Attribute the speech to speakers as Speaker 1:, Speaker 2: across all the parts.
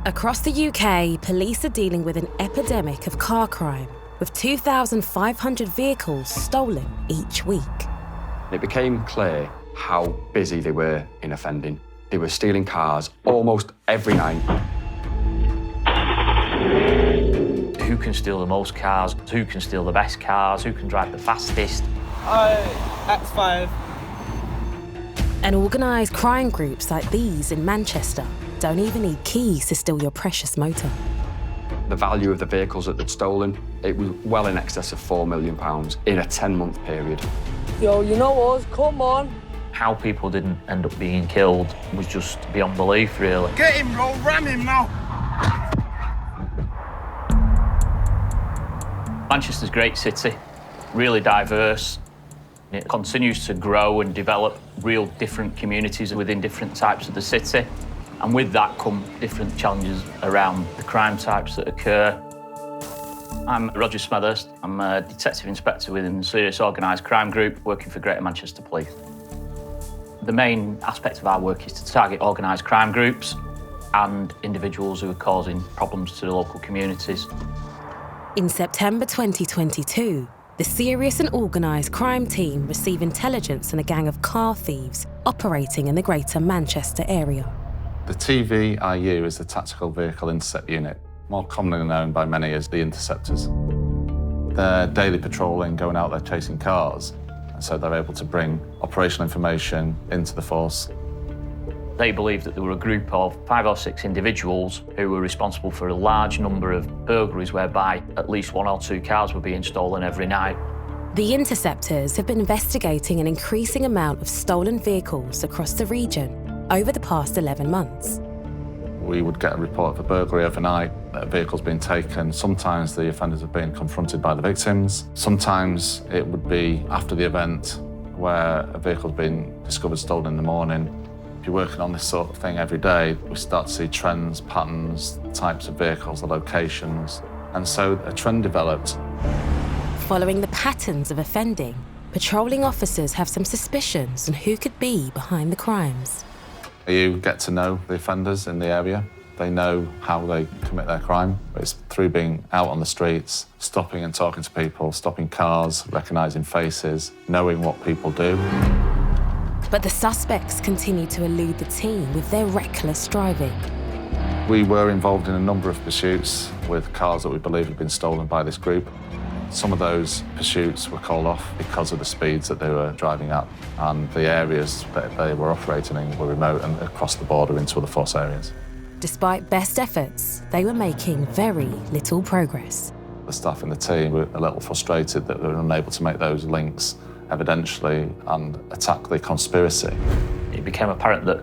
Speaker 1: Across the UK, police are dealing with an epidemic of car crime, with 2,500 vehicles stolen each week.
Speaker 2: It became clear how busy they were in offending. They were stealing cars almost every night.
Speaker 3: Who can steal the most cars? Who can steal the best cars? Who can drive the fastest?
Speaker 4: X5.
Speaker 1: And organised crime groups like these in Manchester don't even need keys to steal your precious motor.
Speaker 2: The value of the vehicles that they'd stolen, it was well in excess of £4 million in a 10-month period.
Speaker 4: Yo, you know us, come on.
Speaker 3: How people didn't end up being killed was just beyond belief, really.
Speaker 5: Get him, bro, ram him now.
Speaker 3: Manchester's a great city, really diverse. It continues to grow and develop real different communities within different types of the city. And with that come different challenges around the crime types that occur. I'm Roger Smethurst. I'm a detective inspector within the Serious Organised Crime Group working for Greater Manchester Police. The main aspect of our work is to target organised crime groups and individuals who are causing problems to the local communities.
Speaker 1: In September 2022, the Serious and Organised Crime Team received intelligence on a gang of car thieves operating in the Greater Manchester area.
Speaker 6: The TVIU is the Tactical Vehicle Intercept Unit, more commonly known by many as the Interceptors. They're daily patrolling, going out there chasing cars, and so they're able to bring operational information into the force.
Speaker 3: They believed that there were a group of 5 or 6 individuals who were responsible for a large number of burglaries whereby at least 1 or 2 cars were being stolen every night.
Speaker 1: The Interceptors have been investigating an increasing amount of stolen vehicles across the region over the past 11 months.
Speaker 6: We would get a report of a burglary overnight, a vehicle's been taken. Sometimes the offenders have been confronted by the victims. Sometimes it would be after the event where a vehicle's been discovered stolen in the morning. If you're working on this sort of thing every day, we start to see trends, patterns, types of vehicles, the locations. And so a trend developed.
Speaker 1: Following the patterns of offending, patrolling officers have some suspicions on who could be behind the crimes.
Speaker 6: You get to know the offenders in the area. They know how they commit their crime. It's through being out on the streets, stopping and talking to people, stopping cars, recognising faces, knowing what people do.
Speaker 1: But the suspects continue to elude the team with their reckless driving.
Speaker 6: We were involved in a number of pursuits with cars that we believe had been stolen by this group. Some of those pursuits were called off because of the speeds that they were driving at, and the areas that they were operating in were remote and across the border into other force areas.
Speaker 1: Despite best efforts, they were making very little progress.
Speaker 6: The staff in the team were a little frustrated that they were unable to make those links evidentially and attack the conspiracy.
Speaker 3: It became apparent that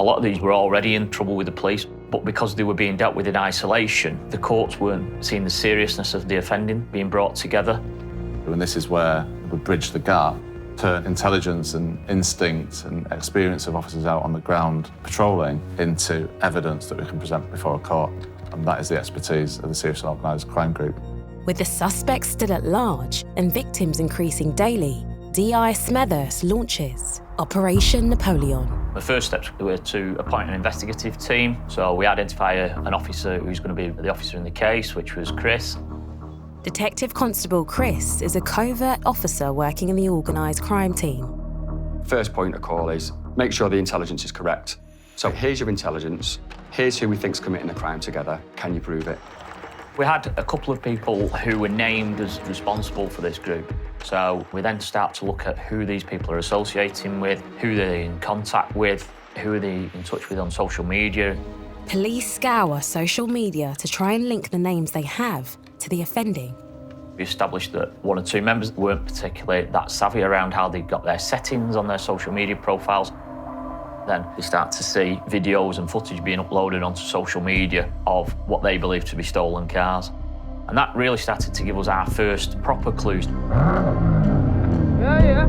Speaker 3: a lot of these were already in trouble with the police, but because they were being dealt with in isolation, the courts weren't seeing the seriousness of the offending being brought together.
Speaker 6: And this is where we bridge the gap, turn intelligence and instinct and experience of officers out on the ground patrolling into evidence that we can present before a court. And that is the expertise of the Serious and Organised Crime Group.
Speaker 1: With the suspects still at large and victims increasing daily, DI Smethurst launches Operation Napoleon.
Speaker 3: The first steps were to appoint an investigative team. So we identify an officer who's going to be the officer in the case, which was Chris.
Speaker 1: Detective Constable Chris is a covert officer working in the organised crime team.
Speaker 2: First point of call is make sure the intelligence is correct. So here's your intelligence, here's who we think's committing the crime together, can you prove it?
Speaker 3: We had a couple of people who were named as responsible for this group. So we then start to look at who these people are associating with, who they're in contact with, who are they in touch with on social media.
Speaker 1: Police scour social media to try and link the names they have to the offending.
Speaker 3: We established that 1 or 2 members weren't particularly that savvy around how they got their settings on their social media profiles. Then we start to see videos and footage being uploaded onto social media of what they believe to be stolen cars. And that really started to give us our first proper clues.
Speaker 4: Yeah.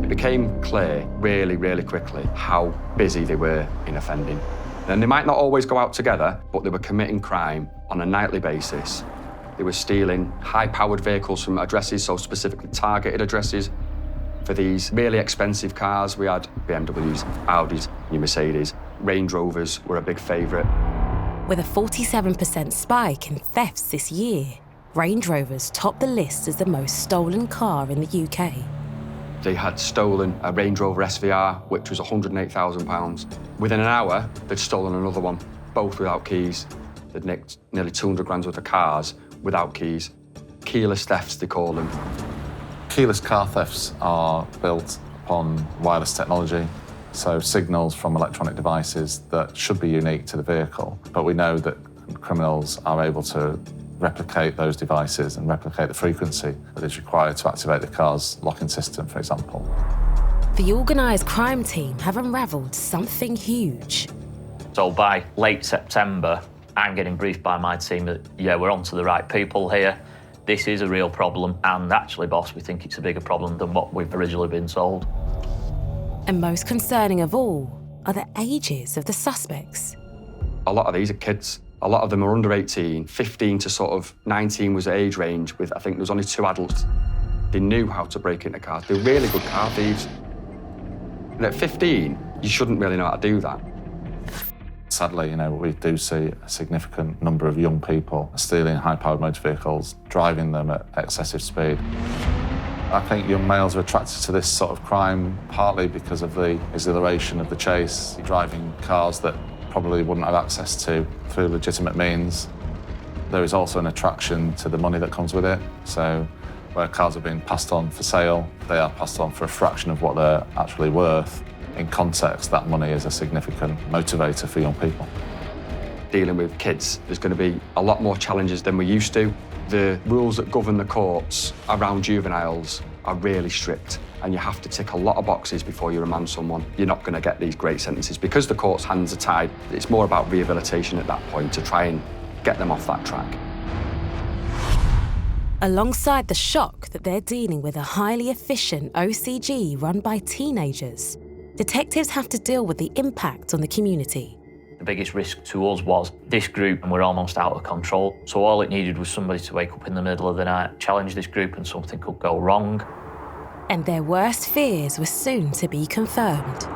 Speaker 2: It became clear really quickly how busy they were in offending. And they might not always go out together, but they were committing crime on a nightly basis. They were stealing high-powered vehicles from addresses, so specifically targeted addresses. For these really expensive cars, we had BMWs, Audis, your Mercedes. Range Rovers were a big favourite.
Speaker 1: With a 47% spike in thefts this year, Range Rovers topped the list as the most stolen car in the UK.
Speaker 2: They had stolen a Range Rover SVR, which was £108,000. Within an hour, they'd stolen another one, both without keys. They'd nicked nearly 200 grand worth of cars without keys. Keyless thefts, they call them.
Speaker 6: Keyless car thefts are built upon wireless technology, so signals from electronic devices that should be unique to the vehicle. But we know that criminals are able to replicate those devices and replicate the frequency that is required to activate the car's locking system, for example.
Speaker 1: The organised crime team have unravelled something huge.
Speaker 3: So by late September, I'm getting briefed by my team that, yeah, we're onto the right people here. This is a real problem, and actually, boss, we think it's a bigger problem than what we've originally been told.
Speaker 1: And most concerning of all are the ages of the suspects.
Speaker 2: A lot of these are kids. A lot of them are under 18, 15 to sort of 19 was the age range, with I think there was only 2 adults. They knew how to break into cars. They're really good car thieves. And at 15, you shouldn't really know how to do that.
Speaker 6: Sadly, we do see a significant number of young people stealing high-powered motor vehicles, driving them at excessive speed. I think young males are attracted to this sort of crime partly because of the exhilaration of the chase, driving cars that probably wouldn't have access to through legitimate means. There is also an attraction to the money that comes with it. So where cars are being passed on for sale, they are passed on for a fraction of what they're actually worth. In context, that money is a significant motivator for young people.
Speaker 2: Dealing with kids, there's going to be a lot more challenges than we used to. The rules that govern the courts around juveniles are really strict, and you have to tick a lot of boxes before you remand someone. You're not going to get these great sentences because the court's hands are tied. It's more about rehabilitation at that point to try and get them off that track.
Speaker 1: Alongside the shock that they're dealing with a highly efficient OCG run by teenagers, detectives have to deal with the impact on the community.
Speaker 3: The biggest risk to us was this group, and we're almost out of control. So all it needed was somebody to wake up in the middle of the night, challenge this group, and something could go wrong.
Speaker 1: And their worst fears were soon to be confirmed.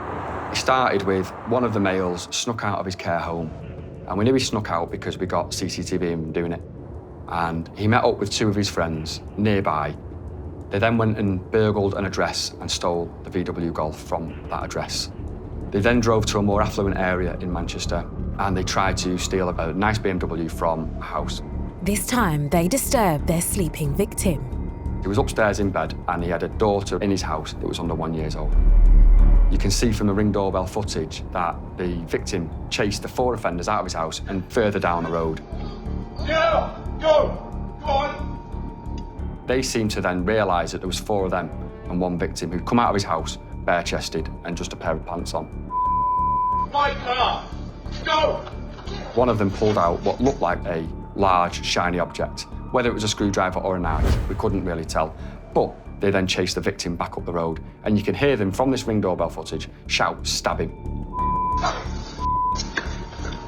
Speaker 2: It started with one of the males snuck out of his care home, and we knew he snuck out because we got CCTV of him doing it. And he met up with 2 of his friends nearby. They then went and burgled an address and stole the VW Golf from that address. They then drove to a more affluent area in Manchester, and they tried to steal a nice BMW from a house.
Speaker 1: This time, they disturbed their sleeping victim.
Speaker 2: He was upstairs in bed, and he had a daughter in his house that was under 1 year old. You can see from the Ring doorbell footage that the victim chased the 4 offenders out of his house and further down the road.
Speaker 5: Yeah, go on.
Speaker 2: They seemed to then realise that there was 4 of them and 1 victim who'd come out of his house bare-chested and just a pair of pants on.
Speaker 5: My car, go!
Speaker 2: One of them pulled out what looked like a large, shiny object. Whether it was a screwdriver or a knife, we couldn't really tell. But they then chased the victim back up the road, and you can hear them from this Ring doorbell footage shout, "Stab him."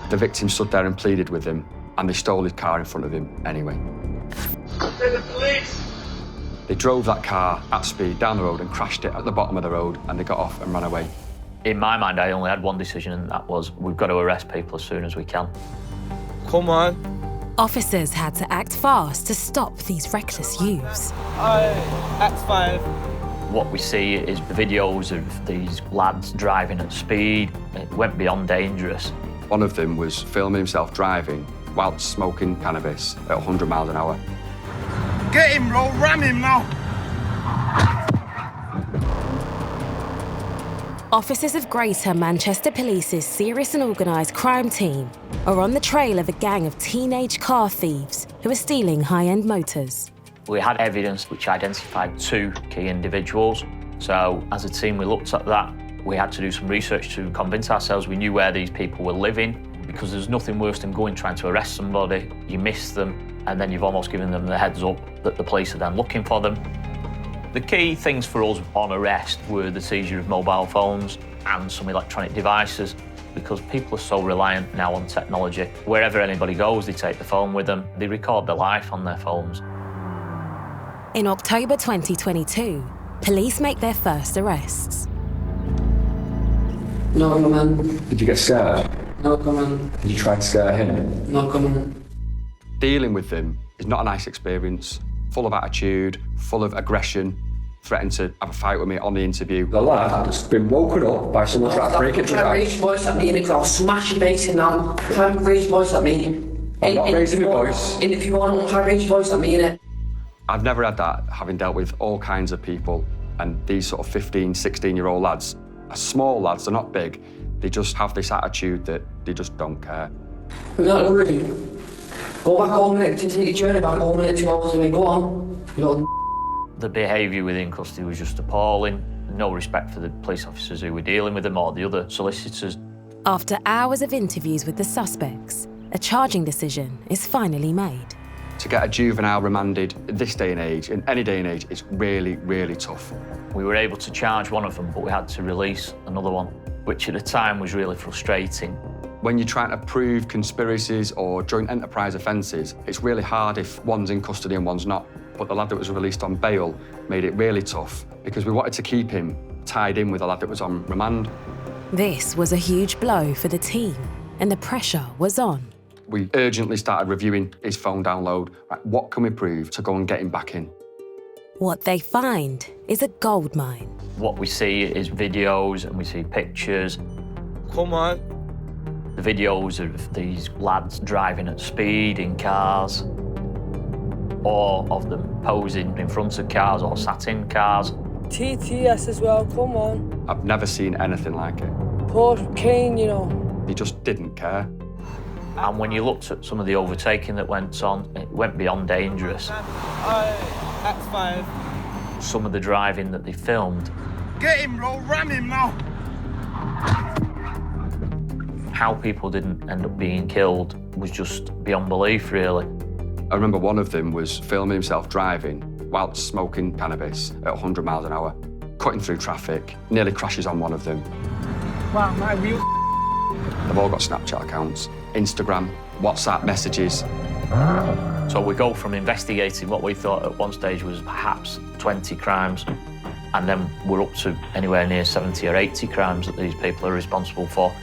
Speaker 2: The victim stood there and pleaded with him, and they stole his car in front of him anyway.
Speaker 5: They're the police!
Speaker 2: They drove that car at speed down the road and crashed it at the bottom of the road, and they got off and ran away.
Speaker 3: In my mind, I only had one decision, and that was we've got to arrest people as soon as we can.
Speaker 4: Come on.
Speaker 1: Officers had to act fast to stop these reckless youths.
Speaker 4: Act 5.
Speaker 3: What we see is the videos of these lads driving at speed. It went beyond dangerous.
Speaker 2: One of them was filming himself driving whilst smoking cannabis at 100 miles an hour.
Speaker 5: Get him, bro, ram him now!
Speaker 1: Officers of Greater Manchester Police's Serious and Organised Crime Team are on the trail of a gang of teenage car thieves who are stealing high-end motors.
Speaker 3: We had evidence which identified 2 key individuals. So as a team, we looked at that. We had to do some research to convince ourselves we knew where these people were living, because there's nothing worse than trying to arrest somebody, you miss them, and then you've almost given them the heads up that the police are then looking for them. The key things for us on arrest were the seizure of mobile phones and some electronic devices, because people are so reliant now on technology. Wherever anybody goes, they take the phone with them. They record their life on their phones.
Speaker 1: In October 2022, police make their first arrests.
Speaker 7: No, man.
Speaker 2: Did you get scared?
Speaker 7: No comment.
Speaker 2: You tried to scare him?
Speaker 7: No comment.
Speaker 2: Dealing with them is not a nice experience. Full of attitude, full of aggression, threatened to have a fight with me on the interview.
Speaker 8: The lad has been woken up by someone trying to break into the house.
Speaker 7: Raise your voice at me and I'll smash your face in now. Try and raise your voice at me.
Speaker 8: I'm not raising my voice.
Speaker 7: And if you want, try and raise your voice at me, innit?
Speaker 2: I've never had that, having dealt with all kinds of people, and these sort of 15, 16-year-old lads are small lads, they're not big. They just have this attitude that they just don't care.
Speaker 7: We're not worried. Go back home and take your journey back home and 2 hours away. Go on.
Speaker 3: The behaviour within custody was just appalling. No respect for the police officers who were dealing with them or the other solicitors.
Speaker 1: After hours of interviews with the suspects, a charging decision is finally made.
Speaker 2: To get a juvenile remanded in this day and age, in any day and age, it's really, really tough.
Speaker 3: We were able to charge one of them, but we had to release another one, which at the time was really frustrating.
Speaker 2: When you're trying to prove conspiracies or joint enterprise offences, it's really hard if one's in custody and one's not. But the lad that was released on bail made it really tough because we wanted to keep him tied in with the lad that was on remand.
Speaker 1: This was a huge blow for the team, and the pressure was on.
Speaker 2: We urgently started reviewing his phone download. Right, what can we prove to go and get him back in?
Speaker 1: What they find is a goldmine.
Speaker 3: What we see is videos and we see pictures.
Speaker 4: Come on.
Speaker 3: The videos of these lads driving at speed in cars, or of them posing in front of cars or sat in cars.
Speaker 9: TTS as well, come on.
Speaker 2: I've never seen anything like it.
Speaker 9: Poor Kane, you know.
Speaker 2: He just didn't care.
Speaker 3: And when you looked at some of the overtaking that went on, it went beyond dangerous.
Speaker 4: X5.
Speaker 3: Some of the driving that they filmed.
Speaker 5: Get him, bro. Ram him now.
Speaker 3: How people didn't end up being killed was just beyond belief, really.
Speaker 2: I remember one of them was filming himself driving whilst smoking cannabis at 100 miles an hour, cutting through traffic, nearly crashes on one of them.
Speaker 9: Wow, my real.
Speaker 2: They've all got Snapchat accounts, Instagram, WhatsApp messages.
Speaker 3: So we go from investigating what we thought at one stage was perhaps 20 crimes, and then we're up to anywhere near 70 or 80 crimes that these people are responsible for.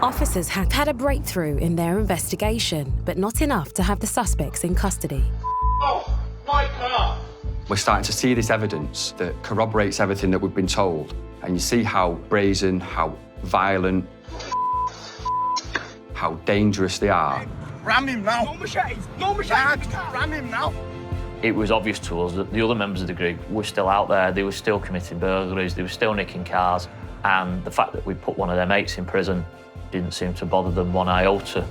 Speaker 1: Officers had had a breakthrough in their investigation, but not enough to have the suspects in custody.
Speaker 5: Oh, my car.
Speaker 2: We're starting to see this evidence that corroborates everything that we've been told. And you see how brazen, how violent, how dangerous they are.
Speaker 5: Ram him now. No machetes. No machetes. Ram him now.
Speaker 3: It was obvious to us that the other members of the group were still out there. They were still committing burglaries. They were still nicking cars. And the fact that we put one of their mates in prison didn't seem to bother them one iota.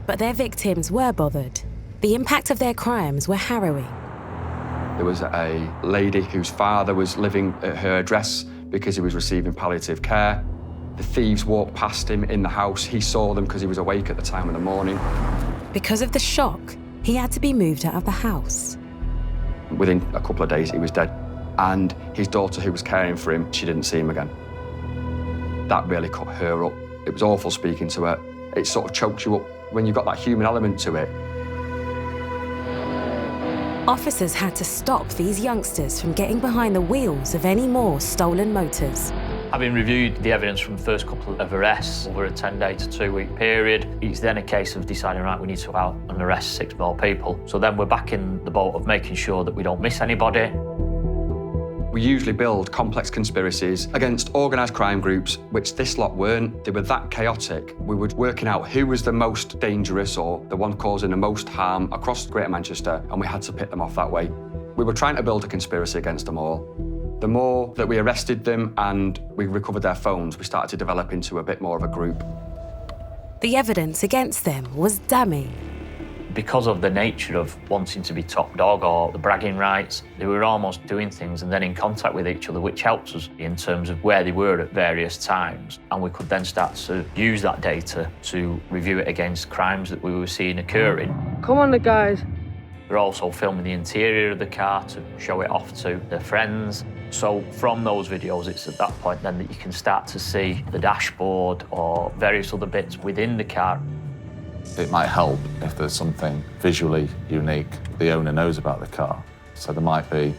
Speaker 1: But their victims were bothered. The impact of their crimes were harrowing.
Speaker 2: There was a lady whose father was living at her address because he was receiving palliative care. The thieves walked past him in the house. He saw them because he was awake at the time of the morning.
Speaker 1: Because of the shock, he had to be moved out of the house.
Speaker 2: Within a couple of days, he was dead. And his daughter, who was caring for him, she didn't see him again. That really cut her up. It was awful speaking to her. It sort of chokes you up when you've got that human element to it.
Speaker 1: Officers had to stop these youngsters from getting behind the wheels of any more stolen motors.
Speaker 3: Having reviewed the evidence from the first couple of arrests over a 10-day to 2-week period, it's then a case of deciding, right, we need to go out and arrest 6 more people. So then we're back in the boat of making sure that we don't miss anybody.
Speaker 2: We usually build complex conspiracies against organised crime groups, which this lot weren't. They were that chaotic. We were working out who was the most dangerous or the one causing the most harm across Greater Manchester, and we had to pick them off that way. We were trying to build a conspiracy against them all. The more that we arrested them and we recovered their phones, we started to develop into a bit more of a group.
Speaker 1: The evidence against them was damning.
Speaker 3: Because of the nature of wanting to be top dog or the bragging rights, they were almost doing things and then in contact with each other, which helped us in terms of where they were at various times. And we could then start to use that data to review it against crimes that we were seeing occurring.
Speaker 9: Come on, the guys.
Speaker 3: We're also filming the interior of the car to show it off to their friends. So from those videos, it's at that point then that you can start to see the dashboard or various other bits within the car.
Speaker 6: It might help if there's something visually unique the owner knows about the car. So there might be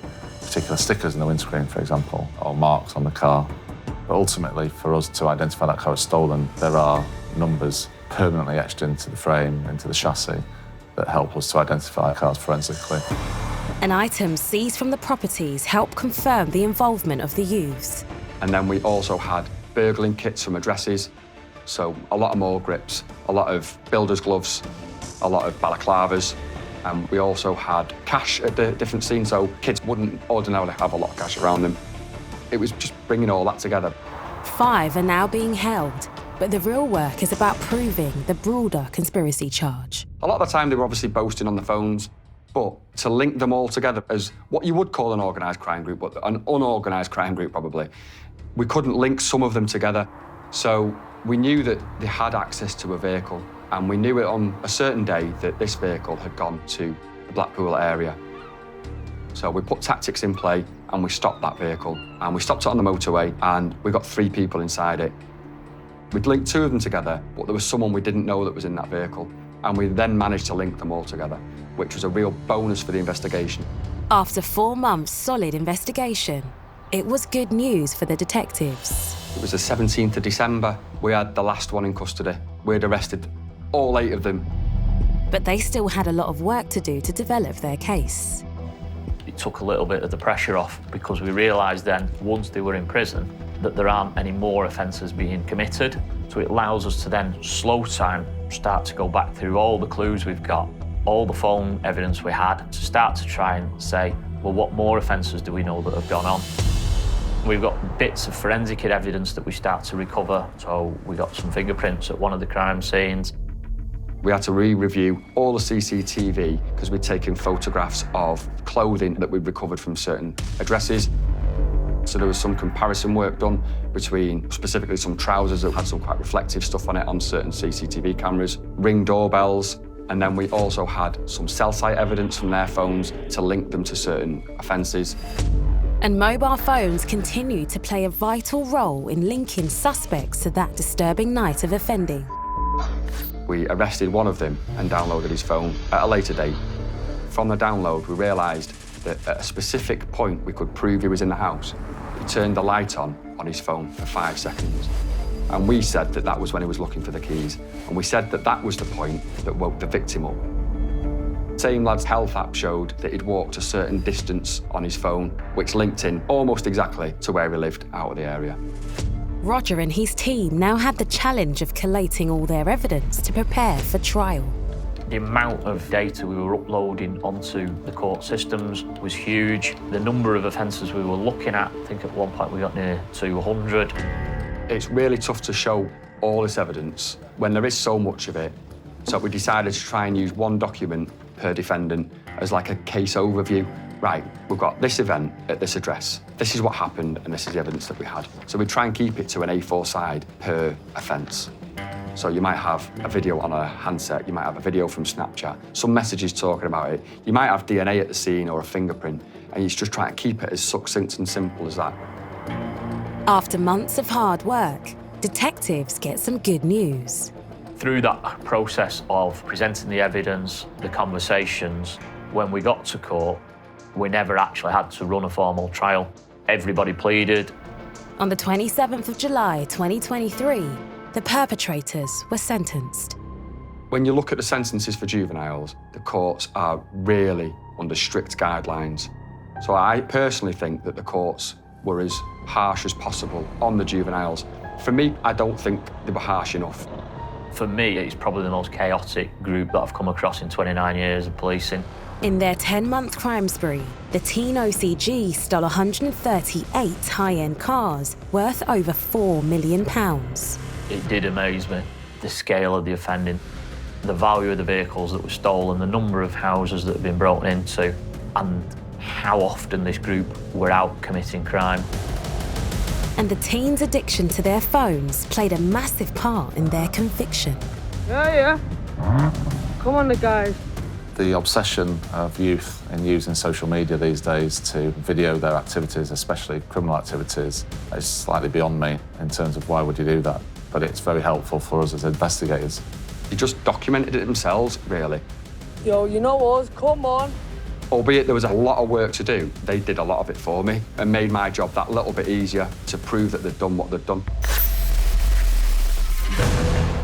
Speaker 6: particular stickers in the windscreen, for example, or marks on the car. But ultimately, for us to identify that car as stolen, there are numbers permanently etched into the frame, into the chassis, that help us to identify cars forensically.
Speaker 1: And items seized from the properties help confirm the involvement of the youths.
Speaker 2: And then we also had burgling kits from addresses, so a lot of mole grips, a lot of builder's gloves, a lot of balaclavas, and we also had cash at the different scenes, so kids wouldn't ordinarily have a lot of cash around them. It was just bringing all that together.
Speaker 1: 5 are now being held, but the real work is about proving the broader conspiracy charge.
Speaker 2: A lot of the time they were obviously boasting on the phones, but to link them all together as what you would call an organised crime group, but an unorganised crime group probably, we couldn't link some of them together. So we knew that they had access to a vehicle, and we knew it on a certain day that this vehicle had gone to the Blackpool area. So we put tactics in play and we stopped that vehicle, and we stopped it on the motorway, and we got 3 people inside it. We'd linked 2 of them together, but there was someone we didn't know that was in that vehicle, and we then managed to link them all together, which was a real bonus for the investigation.
Speaker 1: After 4 months' solid investigation, it was good news for the detectives.
Speaker 2: It was the 17th of December. We had the last one in custody. We'd arrested all 8 of them.
Speaker 1: But they still had a lot of work to do to develop their case.
Speaker 3: It took a little bit of the pressure off because we realised then, once they were in prison, that there aren't any more offences being committed. So it allows us to then, slow time, start to go back through all the clues we've got, all the phone evidence we had, to start to try and say, well, what more offences do we know that have gone on? We've got bits of forensic evidence that we start to recover. So we got some fingerprints at one of the crime scenes.
Speaker 2: We had to re-review all the CCTV because we'd taken photographs of clothing that we'd recovered from certain addresses. So there was some comparison work done between specifically some trousers that had some quite reflective stuff on it on certain CCTV cameras, Ring doorbells, and then we also had some cell site evidence from their phones to link them to certain offences.
Speaker 1: And mobile phones continued to play a vital role in linking suspects to that disturbing night of offending.
Speaker 2: We arrested one of them and downloaded his phone at a later date. From the download, we realised that at a specific point we could prove he was in the house. He turned the light on his phone for 5 seconds. And we said that that was when he was looking for the keys. And we said that that was the point that woke the victim up. Same lad's health app showed that he'd walked a certain distance on his phone, which linked in almost exactly to where he lived out of the area.
Speaker 1: Roger and his team now had the challenge of collating all their evidence to prepare for trial.
Speaker 3: The amount of data we were uploading onto the court systems was huge. The number of offences we were looking at, I think at one point we got near 200.
Speaker 2: It's really tough to show all this evidence when there is so much of it. So we decided to try and use one document per defendant as like a case overview. Right, we've got this event at this address. This is what happened, and this is the evidence that we had. So we try and keep it to an A4 side per offence. So you might have a video on a handset, you might have a video from Snapchat, some messages talking about it. You might have DNA at the scene or a fingerprint, and you just try to keep it as succinct and simple as that.
Speaker 1: After months of hard work, detectives get some good news.
Speaker 3: Through that process of presenting the evidence, the conversations, when we got to court, we never actually had to run a formal trial. Everybody pleaded.
Speaker 1: On the 27th of July 2023, the perpetrators were sentenced.
Speaker 2: When you look at the sentences for juveniles, the courts are really under strict guidelines. So I personally think that the courts were as harsh as possible on the juveniles. For me, I don't think they were harsh enough.
Speaker 3: For me, it's probably the most chaotic group that I've come across in 29 years of policing.
Speaker 1: In their 10-month crime spree, the teen OCG stole 138 high-end cars worth over £4 million.
Speaker 3: It did amaze me, the scale of the offending, the value of the vehicles that were stolen, the number of houses that had been broken into, and how often this group were out committing crime.
Speaker 1: And the teens' addiction to their phones played a massive part in their conviction.
Speaker 9: Yeah. Come on, the guys.
Speaker 6: The obsession of youth in using social media these days to video their activities, especially criminal activities, is slightly beyond me in terms of why would you do that. But it's very helpful for us as investigators.
Speaker 2: They just documented it themselves, really.
Speaker 9: Yo, you know us, come on.
Speaker 2: Albeit there was a lot of work to do, they did a lot of it for me and made my job that little bit easier to prove that they'd done what they'd done.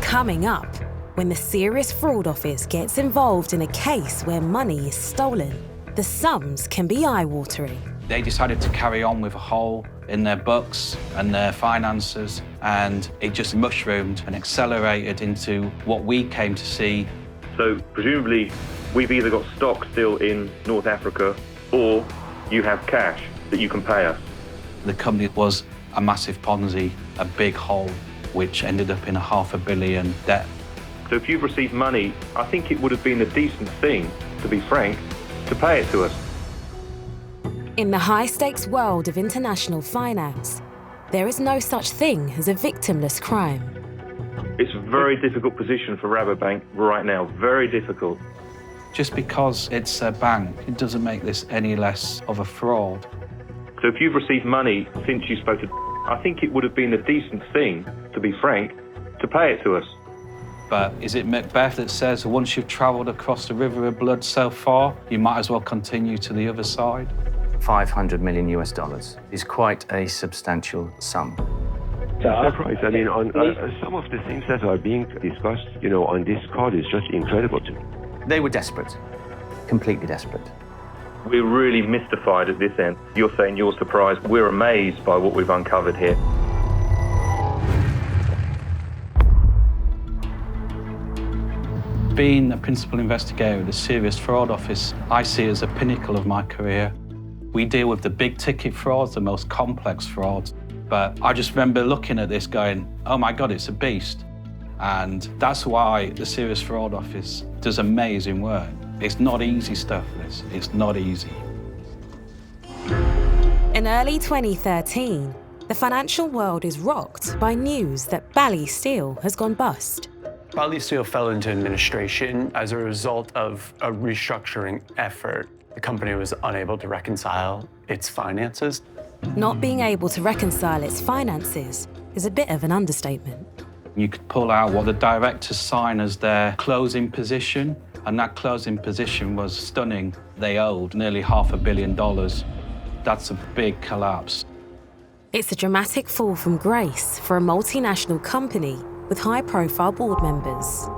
Speaker 1: Coming up, when the Serious Fraud Office gets involved in a case where money is stolen, the sums can be eye-watering.
Speaker 10: They decided to carry on with a hole in their books and their finances, and it just mushroomed and accelerated into what we came to see.
Speaker 11: So presumably, we've either got stock still in North Africa, or you have cash that you can pay us.
Speaker 10: The company was a massive Ponzi, a big hole, which ended up in a $500 million debt.
Speaker 11: So if you've received money, I think it would have been a decent thing, to be frank, to pay it to us.
Speaker 1: In the high-stakes world of international finance, there is no such thing as a victimless crime.
Speaker 11: It's a very difficult position for Rabobank right now, very difficult.
Speaker 10: Just because it's a bank, it doesn't make this any less of a fraud.
Speaker 11: So if you've received money since you spoke to, I think it would have been a decent thing, to be frank, to pay it to us.
Speaker 10: But is it Macbeth that says once you've travelled across the river of blood so far, you might as well continue to the other side?
Speaker 12: $500 million is quite a substantial sum.
Speaker 13: Surprised. I mean, on some of the things that are being discussed, on this call is just incredible to me.
Speaker 12: They were desperate, completely desperate.
Speaker 11: We're really mystified at this end. You're saying you're surprised. We're amazed by what we've uncovered here.
Speaker 10: Being a principal investigator of the Serious Fraud Office, I see it as a pinnacle of my career. We deal with the big ticket frauds, the most complex frauds. But I just remember looking at this going, oh my God, it's a beast. And that's why the Serious Fraud Office does amazing work. It's not easy stuff, this. It's not easy.
Speaker 1: In early 2013, the financial world is rocked by news that Bally Steel has gone bust.
Speaker 14: Bally Steel fell into administration as a result of a restructuring effort. The company was unable to reconcile its finances.
Speaker 1: Not being able to reconcile its finances is a bit of an understatement.
Speaker 10: You could pull out what the directors sign as their closing position, and that closing position was stunning. They owed nearly $500 million. That's a big collapse.
Speaker 1: It's a dramatic fall from grace for a multinational company with high-profile board members.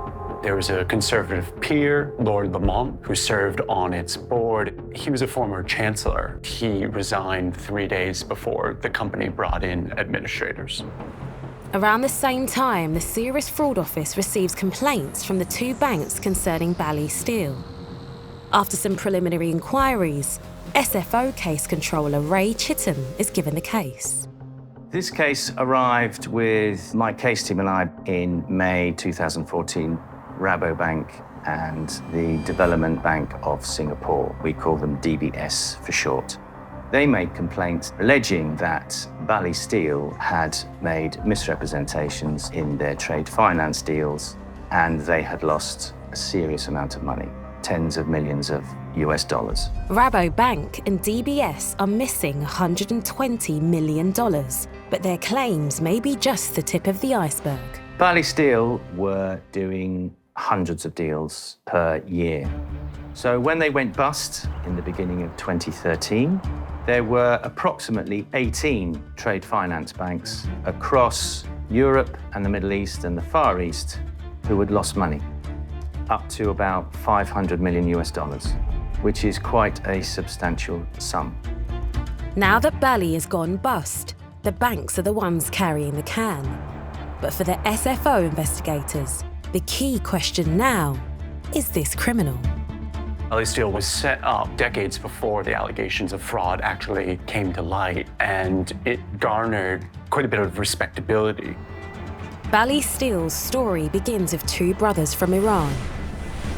Speaker 14: There was a Conservative peer, Lord Lamont, who served on its board. He was a former chancellor. He resigned 3 days before the company brought in administrators.
Speaker 1: Around the same time, the Serious Fraud Office receives complaints from the two banks concerning Bally Steel. After some preliminary inquiries, SFO case controller Ray Chittum is given the case.
Speaker 12: This case arrived with my case team and I in May 2014. Rabobank and the Development Bank of Singapore. We call them DBS for short. They made complaints alleging that Bally Steel had made misrepresentations in their trade finance deals, and they had lost a serious amount of money, tens of millions of US dollars.
Speaker 1: Rabobank and DBS are missing $120 million, but their claims may be just the tip of the iceberg.
Speaker 12: Bally Steel were doing hundreds of deals per year. So when they went bust in the beginning of 2013, there were approximately 18 trade finance banks across Europe and the Middle East and the Far East who had lost money, up to about $500 million US dollars, which is quite a substantial sum.
Speaker 1: Now that Bally has gone bust, the banks are the ones carrying the can. But for the SFO investigators, the key question now, is this criminal?
Speaker 14: Bally Steel was set up decades before the allegations of fraud actually came to light, and it garnered quite a bit of respectability.
Speaker 1: Bally Steel's story begins with two brothers from Iran.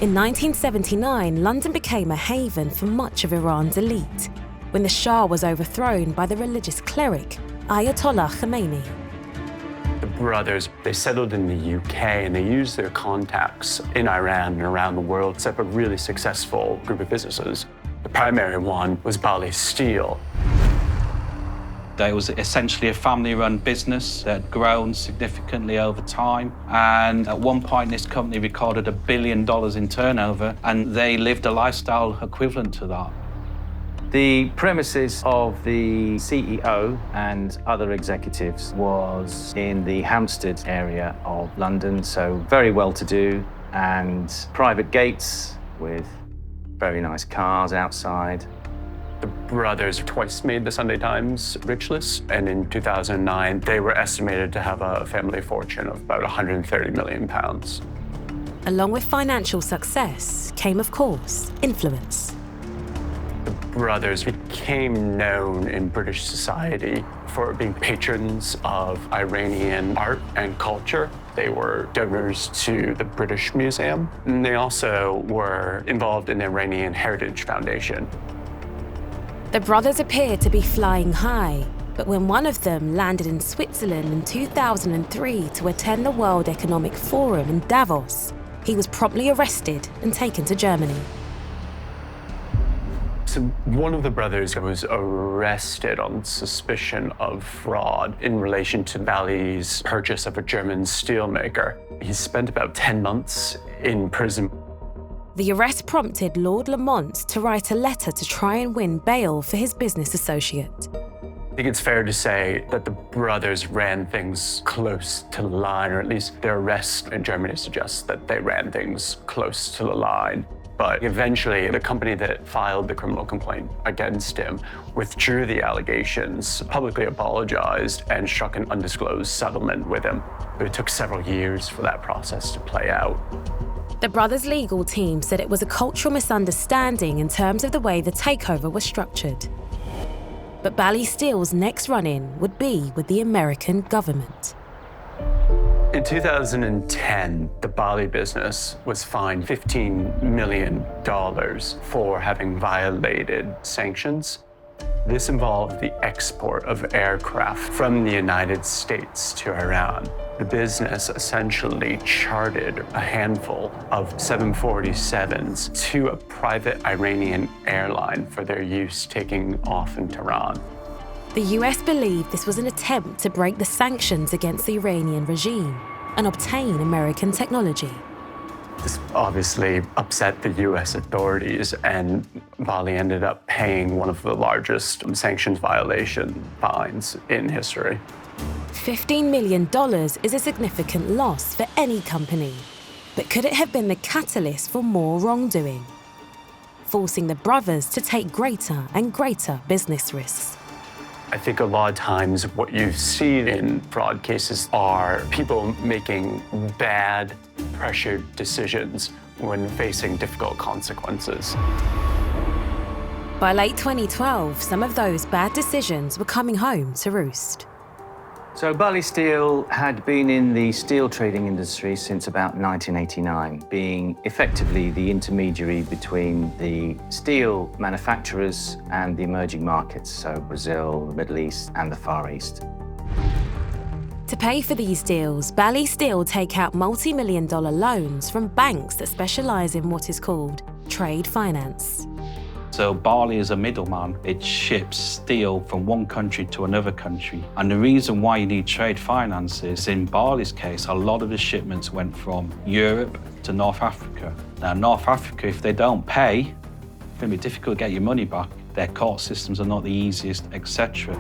Speaker 1: In 1979, London became a haven for much of Iran's elite, when the Shah was overthrown by the religious cleric, Ayatollah Khomeini.
Speaker 14: The brothers, they settled in the UK and they used their contacts in Iran and around the world to set up a really successful group of businesses. The primary one was Bally Steel.
Speaker 10: It was essentially a family-run business that had grown significantly over time. And at one point, this company recorded $1 billion in turnover, and they lived a lifestyle equivalent to that.
Speaker 12: The premises of the CEO and other executives was in the Hampstead area of London, so very well-to-do, and private gates with very nice cars outside.
Speaker 14: The brothers twice made the Sunday Times rich list, and in 2009, they were estimated to have a family fortune of about £130 million.
Speaker 1: Along with financial success came, of course, influence.
Speaker 14: The brothers became known in British society for being patrons of Iranian art and culture. They were donors to the British Museum, and they also were involved in the Iranian Heritage Foundation.
Speaker 1: The brothers appeared to be flying high, but when one of them landed in Switzerland in 2003 to attend the World Economic Forum in Davos, he was promptly arrested and taken to Germany.
Speaker 14: So one of the brothers was arrested on suspicion of fraud in relation to Bally's purchase of a German steelmaker. He spent about 10 months in prison.
Speaker 1: The arrest prompted Lord Lamont to write a letter to try and win bail for his business associate.
Speaker 14: I think it's fair to say that the brothers ran things close to the line, or at least their arrest in Germany suggests that they ran things close to the line. But eventually, the company that filed the criminal complaint against him withdrew the allegations, publicly apologized, and struck an undisclosed settlement with him. But it took several years for that process to play out.
Speaker 1: The brothers' legal team said it was a cultural misunderstanding in terms of the way the takeover was structured. But Bally Steel's next run-in would be with the American government.
Speaker 14: In 2010, the Bally business was fined $15 million for having violated sanctions. This involved the export of aircraft from the United States to Iran. The business essentially chartered a handful of 747s to a private Iranian airline for their use taking off in Tehran.
Speaker 1: The US believed this was an attempt to break the sanctions against the Iranian regime and obtain American technology.
Speaker 14: This obviously upset the US authorities, and Bally ended up paying one of the largest sanctions violation fines in history.
Speaker 1: $15 million is a significant loss for any company. But could it have been the catalyst for more wrongdoing, forcing the brothers to take greater and greater business risks?
Speaker 14: I think a lot of times what you see in fraud cases are people making bad, pressured decisions when facing difficult consequences.
Speaker 1: By late 2012, some of those bad decisions were coming home to roost.
Speaker 12: So Bally Steel had been in the steel trading industry since about 1989, being effectively the intermediary between the steel manufacturers and the emerging markets, so Brazil, the Middle East, and the Far East.
Speaker 1: To pay for these deals, Bally Steel take out multi-million-dollar loans from banks that specialize in what is called trade finance.
Speaker 10: So Bally is a middleman. It ships steel from one country to another country. And the reason why you need trade finance is, in Bally's case, a lot of the shipments went from Europe to North Africa. Now, North Africa, if they don't pay, it's going to be difficult to get your money back. Their court systems are not the easiest, etc.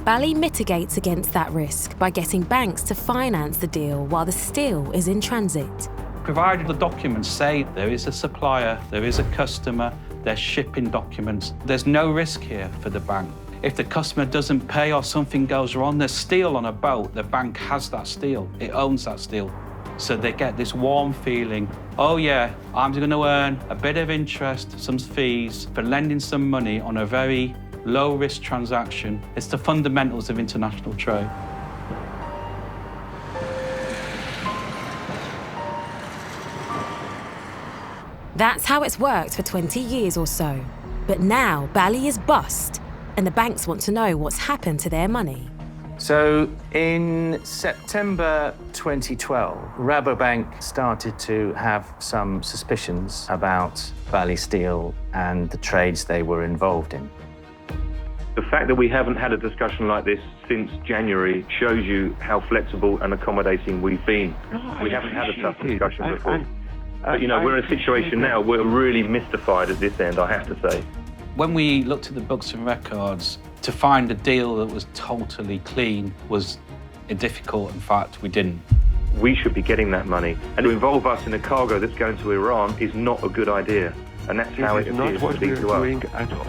Speaker 1: Bally mitigates against that risk by getting banks to finance the deal while the steel is in transit.
Speaker 10: Provided the documents say there is a supplier, there is a customer, there's shipping documents, there's no risk here for the bank. If the customer doesn't pay or something goes wrong, there's steel on a boat, the bank has that steel, it owns that steel. So they get this warm feeling, oh yeah, I'm going to earn a bit of interest, some fees for lending some money on a very low-risk transaction. It's the fundamentals of international trade.
Speaker 1: That's how it's worked for 20 years or so. But now Bally is bust, and the banks want to know what's happened to their money.
Speaker 12: So in September 2012, Rabobank started to have some suspicions about Bally Steel and the trades they were involved in.
Speaker 11: The fact that we haven't had a discussion like this since January shows you how flexible and accommodating we've been. We haven't had a tough discussion before. But, you know, we're in a situation now where we're really mystified at this end, I have to say.
Speaker 10: When we looked at the books and records, to find a deal that was totally clean was difficult. In fact, we didn't.
Speaker 11: We should be getting that money. And to involve us in a cargo that's going to Iran is not a good idea. And that's how it appears to be to us.
Speaker 13: At all.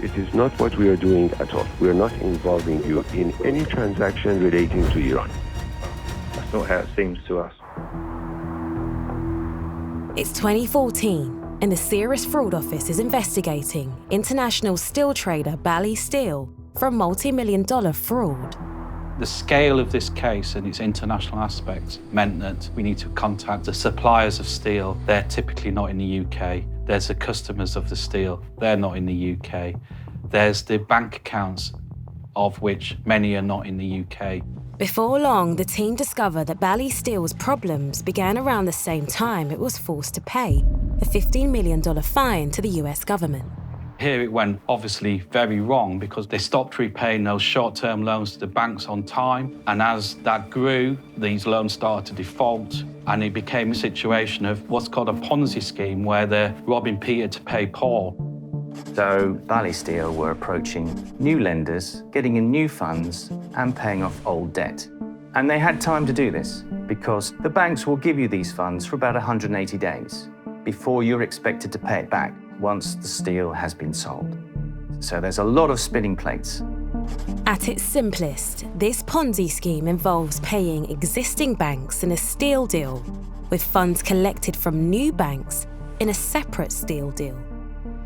Speaker 13: It is not what we are doing at all. We are not involving you in any transaction relating to Iran.
Speaker 11: That's not how it seems to us.
Speaker 1: It's 2014, and the Serious Fraud Office is investigating international steel trader Bally Steel for a multi-million-dollar fraud.
Speaker 10: The scale of this case and its international aspects meant that we need to contact the suppliers of steel. They're typically not in the UK. There's the customers of the steel. They're not in the UK. There's the bank accounts, of which many are not in the UK.
Speaker 1: Before long, the team discovered that Bally Steel's problems began around the same time it was forced to pay a $15 million fine to the US government.
Speaker 10: Here it went obviously very wrong because they stopped repaying those short-term loans to the banks on time. And as that grew, these loans started to default, and it became a situation of what's called a Ponzi scheme, where they're robbing Peter to pay Paul.
Speaker 12: So Bally Steel were approaching new lenders, getting in new funds and paying off old debt. And they had time to do this because the banks will give you these funds for about 180 days before you're expected to pay it back once the steel has been sold. So there's a lot of spinning plates.
Speaker 1: At its simplest, this Ponzi scheme involves paying existing banks in a steel deal with funds collected from new banks in a separate steel deal.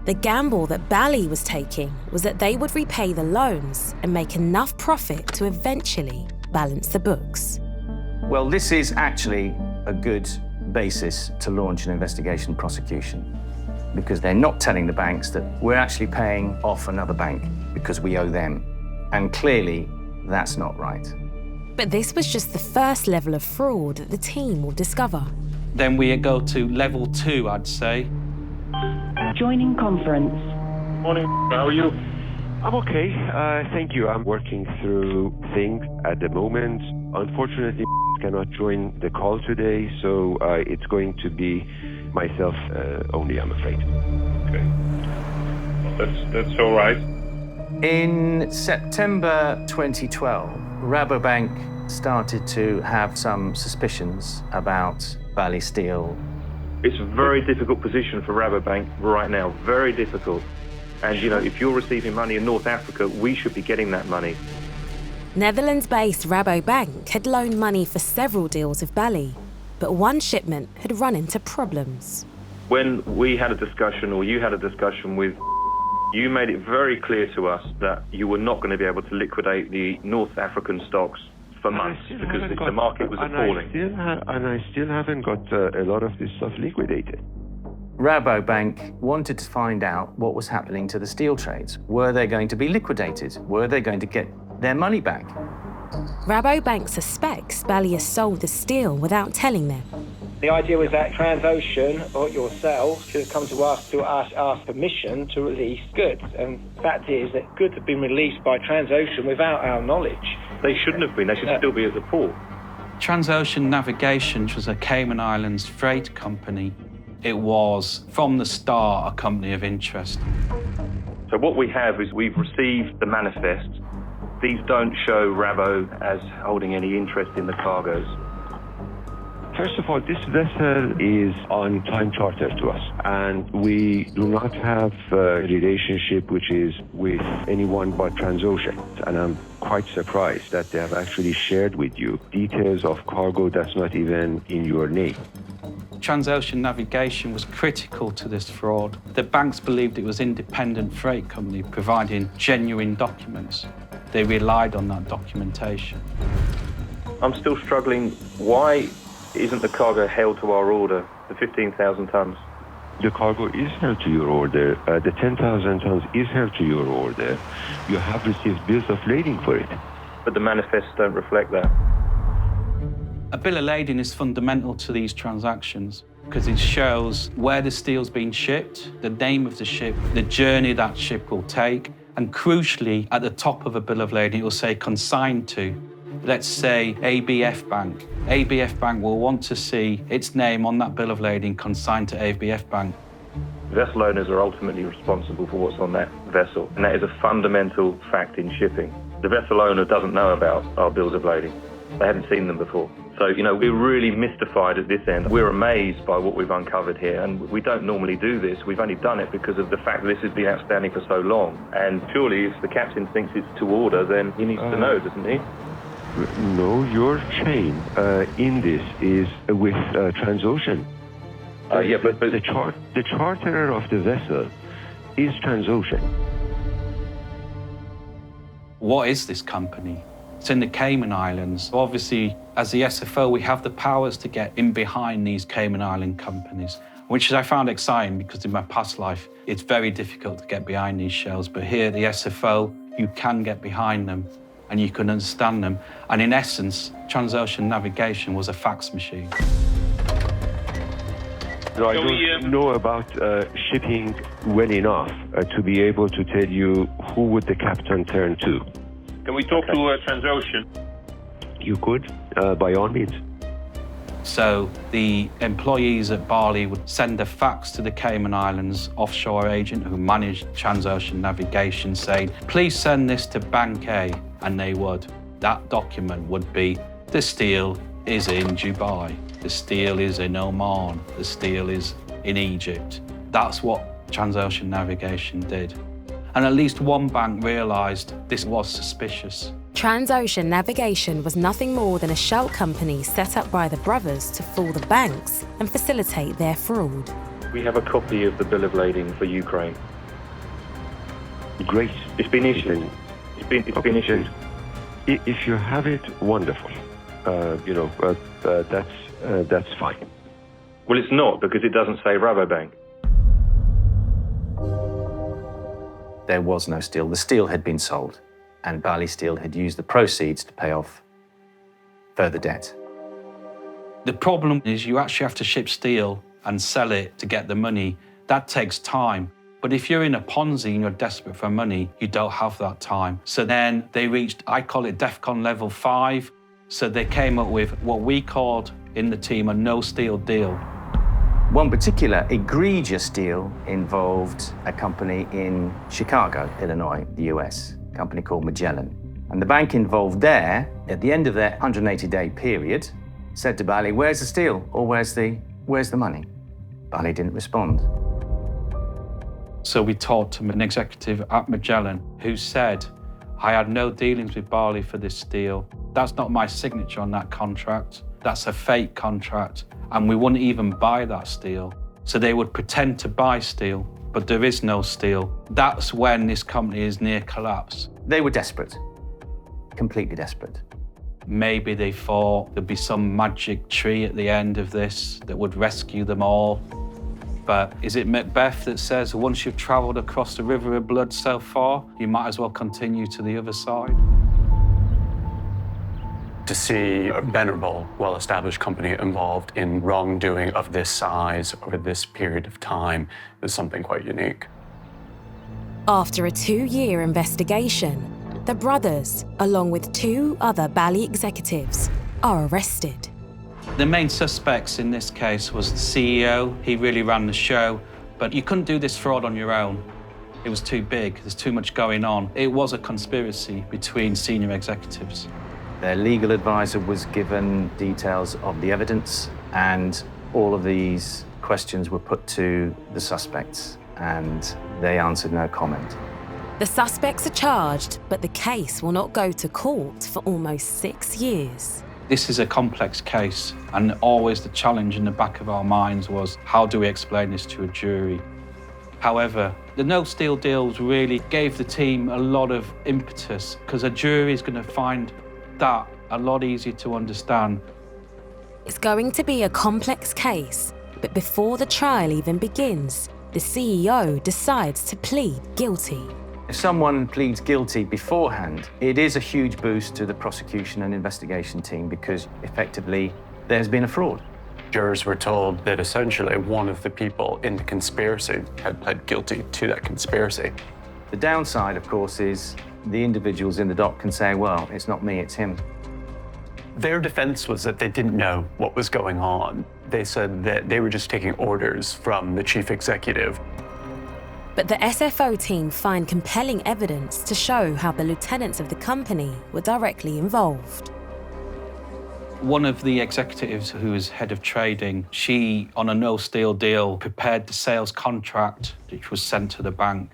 Speaker 1: The gamble that Bally was taking was that they would repay the loans and make enough profit to eventually balance the books.
Speaker 12: Well, this is actually a good basis to launch an investigation prosecution, because they're not telling the banks that we're actually paying off another bank because we owe them. And clearly, that's not right.
Speaker 1: But this was just the first level of fraud that the team will discover.
Speaker 10: Then we go to level 2, I'd say.
Speaker 15: Joining conference.
Speaker 11: Morning, how are you?
Speaker 13: I'm okay, thank you. I'm working through things at the moment. Unfortunately, cannot join the call today, so it's going to be myself only, I'm afraid.
Speaker 11: Okay. Well, that's all right.
Speaker 12: In September 2012, Rabobank started to have some suspicions about Bally Steel.
Speaker 11: It's a very difficult position for Rabobank right now, very difficult. And, you know, if you're receiving money in North Africa, we should be getting that money.
Speaker 1: Netherlands-based Rabobank had loaned money for several deals of Bally, but one shipment had run into problems.
Speaker 11: When we had a discussion, or you had a discussion with, you made it very clear to us that you were not going to be able to liquidate the North African stocks for months because the market was appalling.
Speaker 13: And I still haven't got a lot of this stuff liquidated.
Speaker 12: Rabobank wanted to find out what was happening to the steel trades. Were they going to be liquidated? Were they going to get their money back?
Speaker 1: Rabobank suspects Bally has sold the steel without telling them.
Speaker 4: The idea was that Transocean or yourselves should have come to us to ask permission to release goods. And the fact is that goods have been released by Transocean without our knowledge.
Speaker 11: They shouldn't have been. They should still be at the port.
Speaker 10: Transocean Navigation, which was a Cayman Islands freight company, it was, from the start, a company of interest.
Speaker 11: So what we have is we've received the manifest. These don't show Rabo as holding any interest in the cargoes.
Speaker 13: First of all, this vessel is on time charter to us, and we do not have a relationship which is with anyone but Transocean. And I'm quite surprised that they have actually shared with you details of cargo that's not even in your name.
Speaker 10: Transocean Navigation was critical to this fraud. The banks believed it was an independent freight company providing genuine documents. They relied on that documentation.
Speaker 11: I'm still struggling. Why isn't the cargo held to our order, the 15,000 tons?
Speaker 13: The cargo is held to your order. The 10,000 tons is held to your order. You have received bills of lading for it.
Speaker 11: But the manifests don't reflect that.
Speaker 10: A bill of lading is fundamental to these transactions because it shows where the steel's been shipped, the name of the ship, the journey that ship will take, and crucially, at the top of a bill of lading, it will say consigned to. Let's say ABF Bank. ABF Bank will want to see its name on that bill of lading consigned to ABF Bank.
Speaker 11: Vessel owners are ultimately responsible for what's on that vessel, and that is a fundamental fact in shipping. The vessel owner doesn't know about our bills of lading. They haven't seen them before. So, we're really mystified at this end. We're amazed by what we've uncovered here, and we don't normally do this. We've only done it because of the fact that this has been outstanding for so long. And surely if the captain thinks it's to order, then he needs to know, doesn't he?
Speaker 13: No, your chain in this is with Transocean.
Speaker 11: Yeah, but
Speaker 13: the charterer of the vessel is Transocean.
Speaker 10: What is this company? It's in the Cayman Islands. Obviously, as the SFO, we have the powers to get in behind these Cayman Island companies, which I found exciting because in my past life, it's very difficult to get behind these shells. But here at the SFO, you can get behind them and you can understand them. And in essence, Transocean Navigation was a fax machine.
Speaker 13: So I don't know about shipping well enough to be able to tell you who would the captain turn to.
Speaker 11: Can we talk to Transocean?
Speaker 13: You could, by all means.
Speaker 10: So the employees at Bali would send a fax to the Cayman Islands offshore agent who managed Transocean Navigation saying, please send this to Bank A, and they would. That document would be, the steel is in Dubai, the steel is in Oman, the steel is in Egypt. That's what Transocean Navigation did. And at least one bank realised this was suspicious.
Speaker 1: Transocean Navigation was nothing more than a shell company set up by the brothers to fool the banks and facilitate their fraud.
Speaker 11: We have a copy of the bill of lading for Ukraine.
Speaker 13: Great.
Speaker 11: It's been issued. It's been issued.
Speaker 13: If you have it, wonderful. That's fine.
Speaker 11: Well, it's not, because it doesn't say Rabobank.
Speaker 12: There was no steel. The steel had been sold, and Bali Steel had used the proceeds to pay off further debt.
Speaker 10: The problem is you actually have to ship steel and sell it to get the money. That takes time. But if you're in a Ponzi and you're desperate for money, you don't have that time. So then they reached, I call it DEFCON level 5. So they came up with what we called in the team a no-steel deal.
Speaker 12: One particular egregious deal involved a company in Chicago, Illinois, the US, a company called Magellan. And the bank involved there, at the end of their 180-day period, said to Bali, where's the steel or where's the money? Bali didn't respond.
Speaker 10: So we talked to an executive at Magellan who said, I had no dealings with Bali for this deal. That's not my signature on that contract. That's a fake contract. And we wouldn't even buy that steel. So they would pretend to buy steel, but there is no steel. That's when this company is near collapse.
Speaker 12: They were desperate, completely desperate.
Speaker 10: Maybe they thought there'd be some magic tree at the end of this that would rescue them all. But is it Macbeth that says, once you've traveled across the river of blood so far, you might as well continue to the other side?
Speaker 14: To see a venerable, well-established company involved in wrongdoing of this size over this period of time is something quite unique.
Speaker 1: After a 2-year investigation, the brothers, along with 2 other Bali executives, are arrested.
Speaker 10: The main suspects in this case was the CEO. He really ran the show, but you couldn't do this fraud on your own. It was too big, there's too much going on. It was a conspiracy between senior executives.
Speaker 12: Their legal advisor was given details of the evidence, and all of these questions were put to the suspects, and they answered no comment.
Speaker 1: The suspects are charged, but the case will not go to court for almost 6 years.
Speaker 10: This is a complex case, and always the challenge in the back of our minds was, how do we explain this to a jury? However, the no-steel deals really gave the team a lot of impetus, because a jury is going to find that a lot easier to understand.
Speaker 1: It's going to be a complex case, but before the trial even begins, the CEO decides to plead guilty.
Speaker 12: If someone pleads guilty beforehand, it is a huge boost to the prosecution and investigation team because effectively there's been a fraud.
Speaker 14: Jurors were told that essentially one of the people in the conspiracy had pled guilty to that conspiracy.
Speaker 12: The downside, of course, is the individuals in the dock can say, well, it's not me, it's him.
Speaker 14: Their defense was that they didn't know what was going on. They said that they were just taking orders from the chief executive.
Speaker 1: But the SFO team find compelling evidence to show how the lieutenants of the company were directly involved.
Speaker 10: One of the executives who was head of trading, she, on a no-steal deal, prepared the sales contract which was sent to the bank.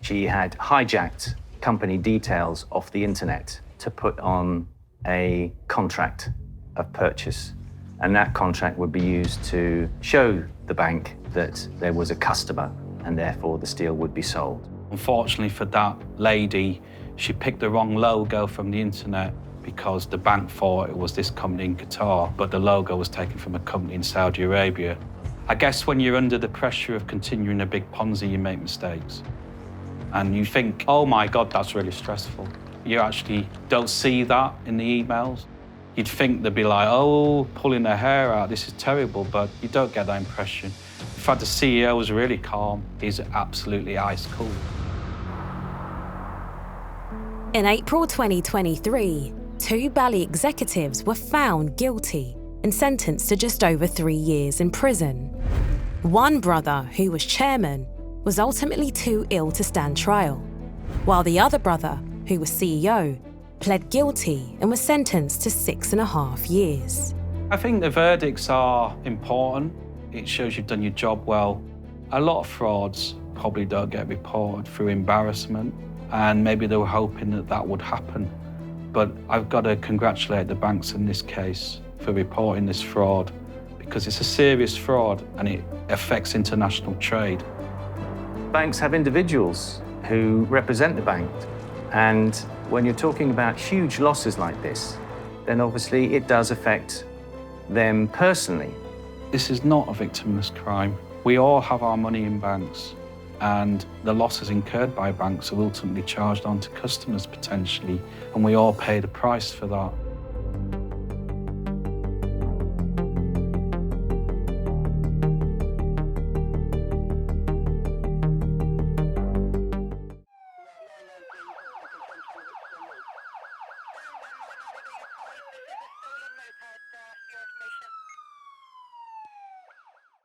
Speaker 12: She had hijacked company details off the internet to put on a contract of purchase. And that contract would be used to show the bank that there was a customer and therefore the steel would be sold.
Speaker 10: Unfortunately for that lady, she picked the wrong logo from the internet because the bank thought it was this company in Qatar, but the logo was taken from a company in Saudi Arabia. I guess when you're under the pressure of continuing a big Ponzi, you make mistakes. And you think, oh my God, that's really stressful. You actually don't see that in the emails. You'd think they'd be like, oh, pulling their hair out, this is terrible, but you don't get that impression. In fact, the CEO was really calm. He's absolutely ice cold.
Speaker 1: In April 2023, 2 Bally executives were found guilty and sentenced to just over 3 years in prison. One brother, who was chairman, was ultimately too ill to stand trial, while the other brother, who was CEO, pled guilty and was sentenced to 6.5 years.
Speaker 10: I think the verdicts are important. It shows you've done your job well. A lot of frauds probably don't get reported through embarrassment, and maybe they were hoping that that would happen. But I've got to congratulate the banks in this case for reporting this fraud, because it's a serious fraud and it affects international trade.
Speaker 12: Banks have individuals who represent the bank, and when you're talking about huge losses like this, then obviously it does affect them personally.
Speaker 10: This is not a victimless crime. We all have our money in banks, and the losses incurred by banks are ultimately charged on to customers potentially, and we all pay the price for that.